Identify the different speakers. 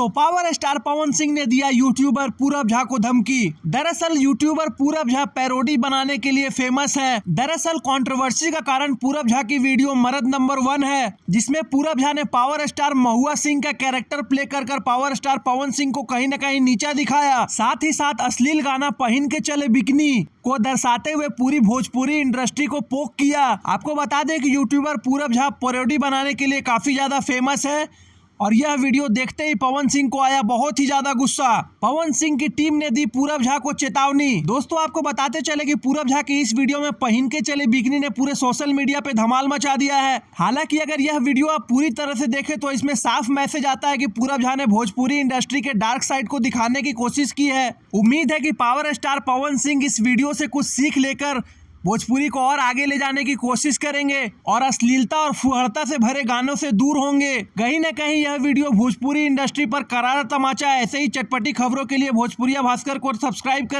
Speaker 1: दोस्तों, power star Pawan Singh ने दिया यूट्यूबर पूरब झा को धमकी। दरअसल यूट्यूबर पूरब झा पैरोडी बनाने के लिए फेमस है। दरअसल कंट्रोवर्सी का कारण पूरब झा की वीडियो मर्द नंबर 1 है, जिसमें पूरब झा ने पावर स्टार महुआ सिंह का कैरेक्टर प्ले कर पावर स्टार पवन सिंह को कहीं न कहीं नीचा दिखाया। साथ ही साथ अश्लील गाना पहन के चले बिकनी को दर्शाते हुए पूरी भोजपुरी इंडस्ट्री को पोक किया। आपको बता दें कि यूट्यूबर पूरब झा पैरोडी बनाने के लिए काफी ज्यादा फेमस है और यह वीडियो देखते ही पवन सिंह को आया बहुत ही ज्यादा गुस्सा। पवन सिंह की टीम ने दी पूरब झा को चेतावनी। दोस्तों, आपको बताते चले कि पूरब झा की इस वीडियो में पहन के चले बिकनी ने पूरे सोशल मीडिया पे धमाल मचा दिया है। हालांकि अगर यह वीडियो आप पूरी तरह से देखें तो इसमें साफ मैसेज आता है कि पूरब झा ने भोजपुरी इंडस्ट्री के डार्क साइड को दिखाने की कोशिश की है। उम्मीद है कि पावर स्टार पवन सिंह इस वीडियो से कुछ सीख लेकर भोजपुरी को और आगे ले जाने की कोशिश करेंगे और अश्लीलता और फुहड़ता से भरे गानों से दूर होंगे। कहीं न कहीं यह वीडियो भोजपुरी इंडस्ट्री पर करारा तमाचा है। ऐसे ही चटपटी खबरों के लिए भोजपुरिया भास्कर को सब्सक्राइब करें।